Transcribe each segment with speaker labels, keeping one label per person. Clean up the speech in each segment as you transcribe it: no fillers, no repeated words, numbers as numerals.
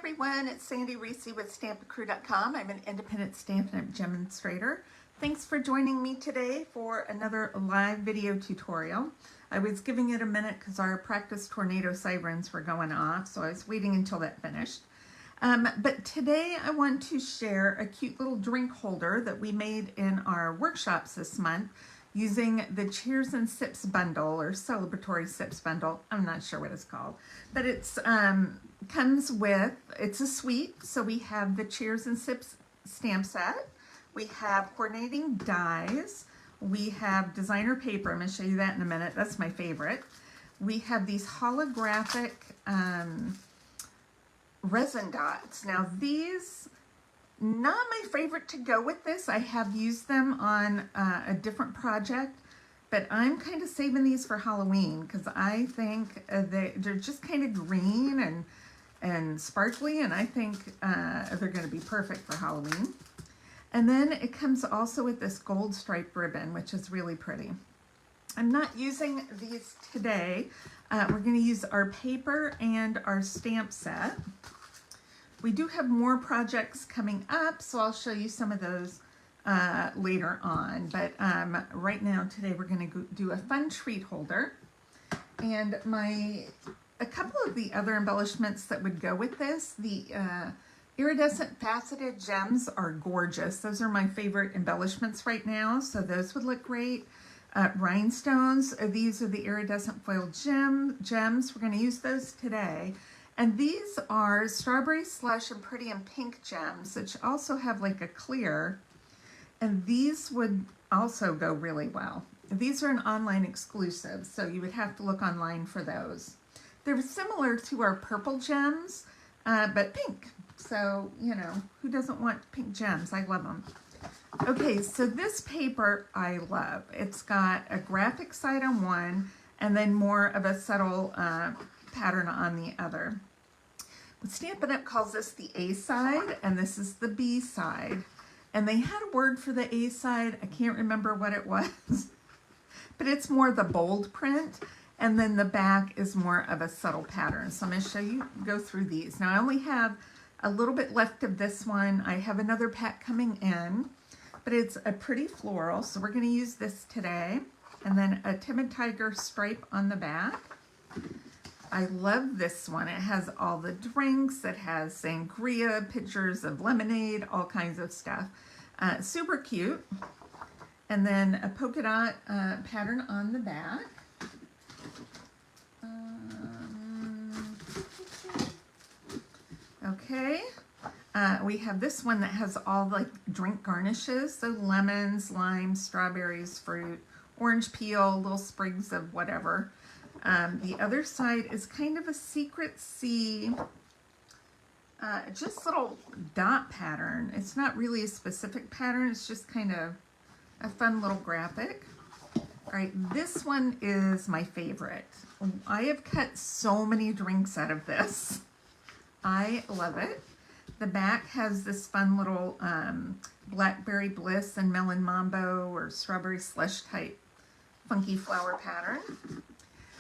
Speaker 1: everyone, it's Sandy Reese with Stampacrew.com. I'm an independent Stampin' Up! Demonstrator. Thanks for joining me today for another live video tutorial. I was giving it a minute because our practice tornado sirens were going off, so I was waiting until that finished. But today I want to share a cute little drink holder that we made in our workshops this month using the Cheers and Sips bundle, or celebratory Sips bundle. I'm not sure what it's called, but it's comes with, it's a suite. So we have the Cheers and Sips stamp set. We have coordinating dies. We have designer paper. I'm going to show you that in a minute. That's my favorite. We have these holographic resin dots. Now these, not my favorite to go with this. I have used them on a different project, but I'm kind of saving these for Halloween because I think they're just kind of green and sparkly, and I think they're going to be perfect for Halloween. And then it comes also with this gold striped ribbon, which is really pretty. I'm not using these today. We're going to use our paper and our stamp set. We do have more projects coming up, so I'll show you some of those later on. But right now, today, we're going to do a fun treat holder. And a couple of the other embellishments that would go with this, the iridescent faceted gems are gorgeous. Those are my favorite embellishments right now, so those would look great. Rhinestones, these are the iridescent foil gems. We're going to use those today. And these are strawberry slush and pretty and pink gems, which also have like a clear. And these would also go really well. These are an online exclusive, so you would have to look online for those. They're similar to our purple gems, but pink. So, you know, who doesn't want pink gems? I love them. Okay, so this paper I love. It's got a graphic side on one and then more of a subtle pattern on the other. Stampin' Up! Calls this the A side, and this is the B side. And they had a word for the A side. I can't remember what it was, but it's more the bold print. And then the back is more of a subtle pattern. So I'm going to show you, go through these. Now I only have a little bit left of this one. I have another pack coming in, but it's a pretty floral. So we're going to use this today. And then a Timid Tiger stripe on the back. I love this one. It has all the drinks. It has sangria, pictures of lemonade, all kinds of stuff. Super cute. And then a polka dot pattern on the back. Okay. We have this one that has all like drink garnishes. So lemons, limes, strawberries, fruit, orange peel, little sprigs of whatever. The other side is kind of a secret C, just little dot pattern. It's not really a specific pattern. It's just kind of a fun little graphic. All right, this one is my favorite. I have cut so many drinks out of this. I love it. The back has this fun little Blackberry Bliss and Melon Mambo or Strawberry Slush type funky flower pattern.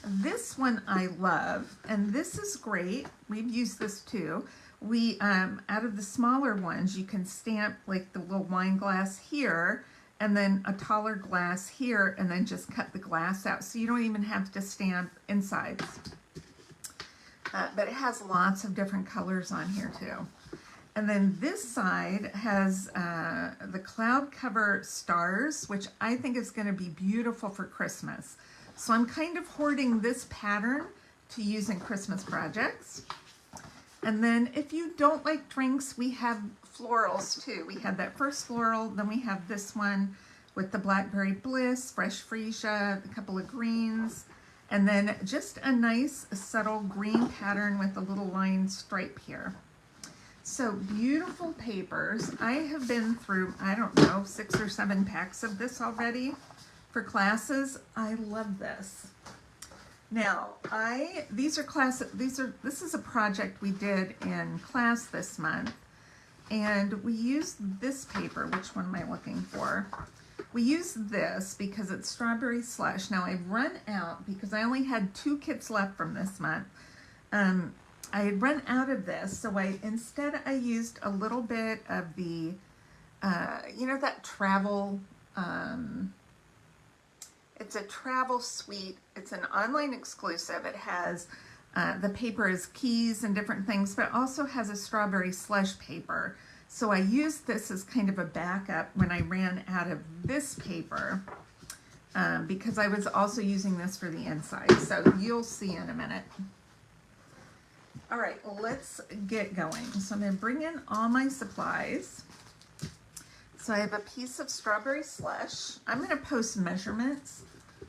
Speaker 1: This one I love, and this is great. We've used this too. We, out of the smaller ones, you can stamp like the little wine glass here, and then a taller glass here, and then just cut the glass out. So you don't even have to stamp insides. But it has lots of different colors on here too. And then this side has the cloud cover stars, which I think is going to be beautiful for Christmas. So I'm kind of hoarding this pattern to use in Christmas projects. And then if you don't like drinks, we have florals too. We had that first floral, then we have this one with the Blackberry Bliss, fresh freesia, a couple of greens, and then just a nice subtle green pattern with a little line stripe here. So beautiful papers. I have been through, I don't know, 6 or 7 packs of this already. For classes, I love this. Now, this is a project we did in class this month, and we used this paper. Which one am I looking for? We used this because it's strawberry slush. Now I've run out because I only had 2 kits left from this month. I had run out of this, so instead I used a little bit of the, you know, that travel, it's a travel suite. It's an online exclusive. It has, the paper is keys and different things, but it also has a strawberry slush paper. So I used this as kind of a backup when I ran out of this paper, because I was also using this for the inside. So you'll see in a minute. All right, let's get going. So I'm going to bring in all my supplies. So I have a piece of strawberry slush. I'm going to post measurements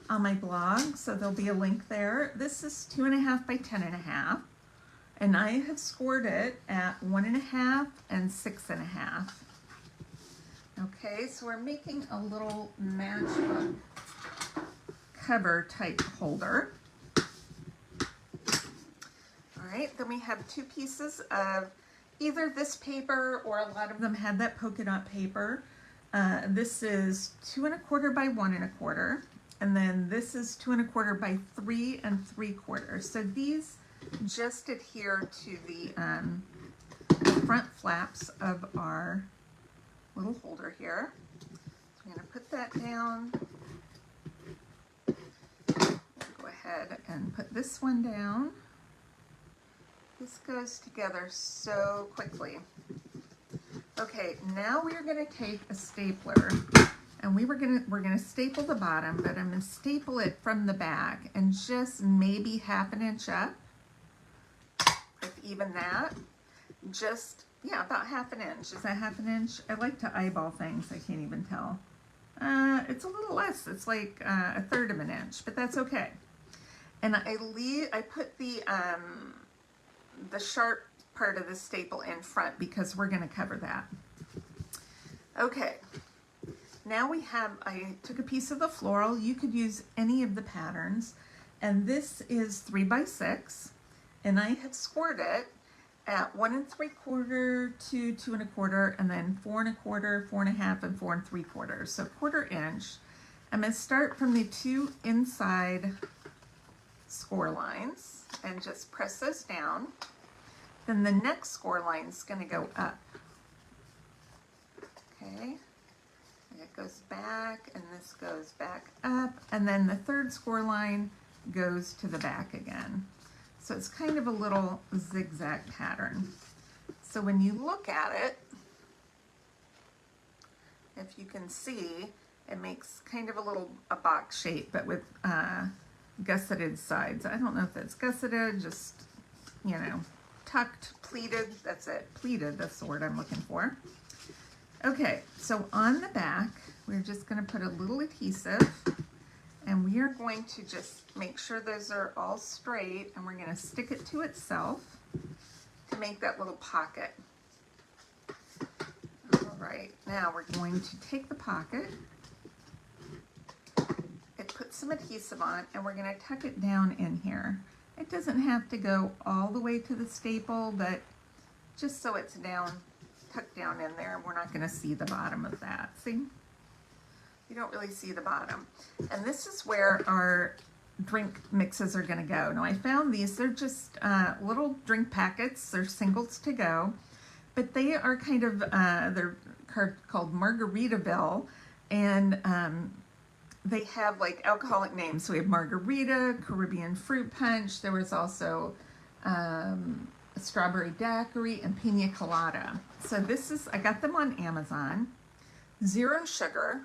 Speaker 1: on my blog, so there'll be a link there. This is 2.5 by 10.5, and I have scored it at 1.5 and 6.5. Okay, so we're making a little matchbook cover type holder. All right, then we have 2 pieces of either this paper, or a lot of them had that polka dot paper. This is 2 1/4 by 1 1/4, and then this is 2 1/4 by 3 3/4. So these just adhere to the front flaps of our little holder here. So I'm going to put that down. Go ahead and put this one down. This goes together so quickly. Okay, now we are going to take a stapler, and we're going to staple the bottom, but I'm going to staple it from the back and just maybe 1/2 inch up, if even that. Just, yeah, about 1/2 inch. Is that 1/2 inch? I like to eyeball things. I can't even tell. It's a little less. It's like 1/3 of an inch, but that's okay. And I put the sharp part of the staple in front because we're going to cover that. Okay, now I took a piece of the floral. You could use any of the patterns, and this is 3 by 6, and I have scored it at 1 3/4 to 2 1/4, and then 4 1/4, 4 1/2, and 4 3/4. So 1/4 inch. I'm going to start from the 2 inside score lines and just press those down. Then the next score line is going to go up. Okay, and it goes back, and this goes back up, and then the 3rd score line goes to the back again. So it's kind of a little zigzag pattern. So when you look at it, if you can see, it makes kind of a box shape, but with gusseted sides. I don't know if that's gusseted, just, you know, tucked, pleated, that's it, pleated, that's the word I'm looking for. Okay, so on the back, we're just going to put a little adhesive, and we are going to just make sure those are all straight, and we're going to stick it to itself to make that little pocket. All right, now we're going to take the pocket, put some adhesive on, and we're going to tuck it down in here. It doesn't have to go all the way to the staple, but just so it's down, tucked down in there, we're not going to see the bottom of that. See? You don't really see the bottom. And this is where our drink mixes are going to go. Now I found these, they're just little drink packets. They're singles to go, but they are kind of, they're called Margaritaville, and they have like alcoholic names. So we have Margarita, Caribbean Fruit Punch. There was also a Strawberry Daiquiri and Pina Colada. So this is, I got them on Amazon. 0 sugar.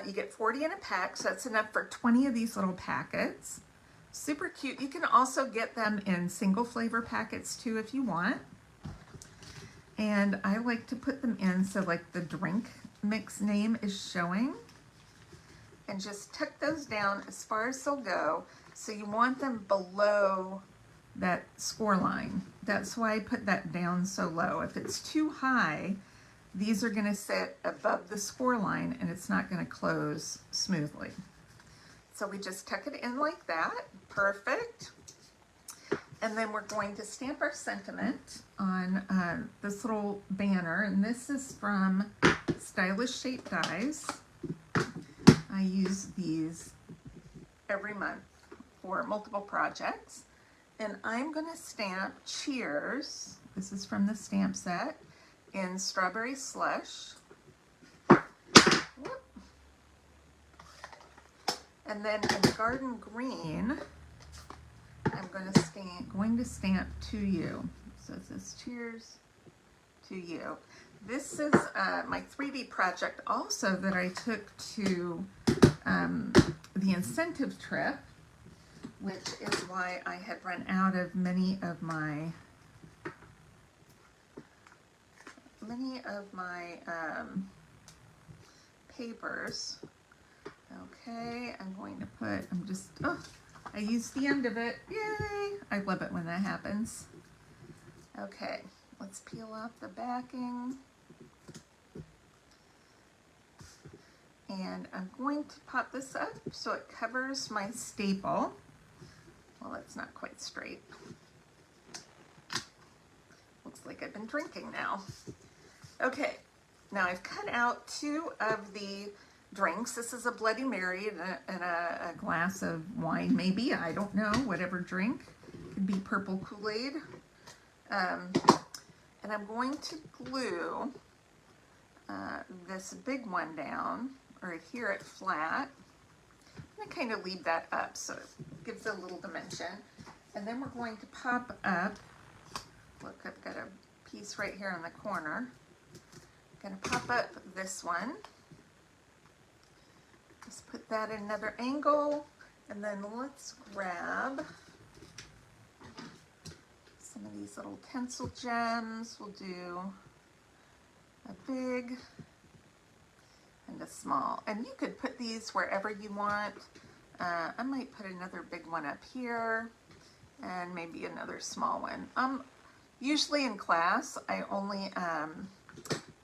Speaker 1: You get 40 in a pack, so that's enough for 20 of these little packets. Super cute. You can also get them in single flavor packets too if you want. And I like to put them in so like the drink mix name is showing. And just tuck those down as far as they'll go. So you want them below that score line. That's why I put that down so low. If it's too high, these are going to sit above the score line and it's not going to close smoothly. So we just tuck it in like that. Perfect. And then we're going to stamp our sentiment on this little banner. And this is from Stylish Shape Dies. I use these every month for multiple projects. And I'm going to stamp Cheers. This is from the stamp set in Strawberry Slush. Whoop. And then in Garden Green, I'm going to stamp To You. So it says Cheers to You. This is my 3D project also that I took to the incentive trip, which is why I had run out of many of my papers. Okay, I'm going to put, I used the end of it. Yay! I love it when that happens. Okay, let's peel off the backing. And I'm going to pop this up so it covers my staple. Well, it's not quite straight. Looks like I've been drinking now. Okay, now I've cut out 2 of the drinks. This is a Bloody Mary and a glass of wine, maybe. I don't know, whatever drink. Could be purple Kool-Aid. And I'm going to glue this big one down, or adhere it flat. I'm going to kind of leave that up so it gives it a little dimension. And then we're going to pop up, look, I've got a piece right here in the corner. I'm going to pop up this one. Just put that at another angle, and then let's grab some of these little tinsel gems. We'll do a big and a small, and you could put these wherever you want. I might put another big one up here and maybe another small one. Usually in class I only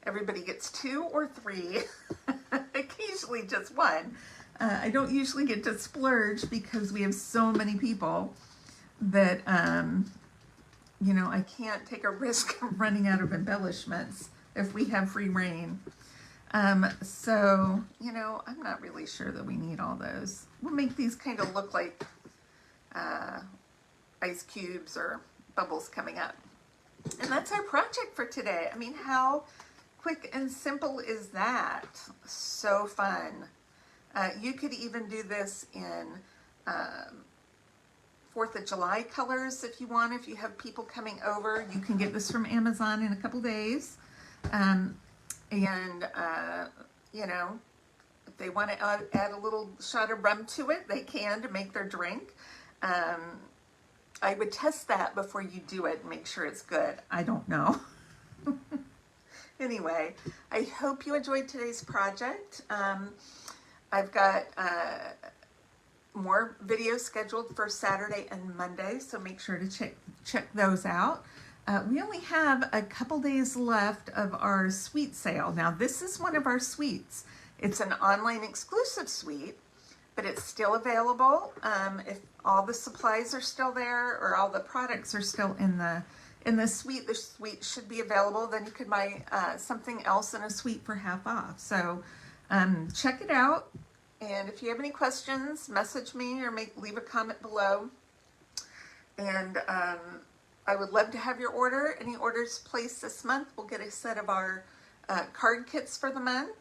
Speaker 1: everybody gets 2 or 3 occasionally just 1. I don't usually get to splurge because we have so many people that you know, I can't take a risk of running out of embellishments if we have free reign. So, you know, I'm not really sure that we need all those. We'll make these kind of look like ice cubes or bubbles coming up. And that's our project for today. I mean, how quick and simple is that? So fun. You could even do this in 4th of July colors if you want. If you have people coming over, you can get this from Amazon in a couple days. You know, if they want to add a little shot of rum to it, they can, to make their drink. I would test that before you do it and make sure it's good. I don't know. Anyway, I hope you enjoyed today's project. I've got more videos scheduled for Saturday and Monday, so make sure to check those out. We only have a couple days left of our suite sale. Now, this is one of our suites. It's an online exclusive suite, but it's still available. If all the supplies are still there, or all the products are still in the suite should be available. Then you could buy something else in a suite for half off. So check it out. And if you have any questions, message me or leave a comment below. And I would love to have your order. Any orders placed this month will get a set of our card kits for the month,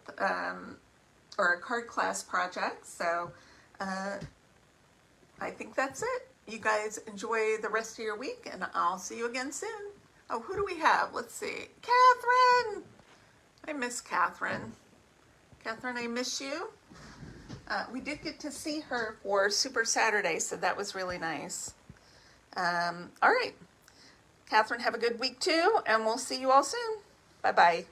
Speaker 1: or a card class project. So I think that's it. You guys enjoy the rest of your week, and I'll see you again soon. Oh, who do we have? Let's see. Catherine! I miss Catherine. Catherine, I miss you. We did get to see her for Super Saturday, so that was really nice. All right. Catherine, have a good week too, and we'll see you all soon. Bye-bye.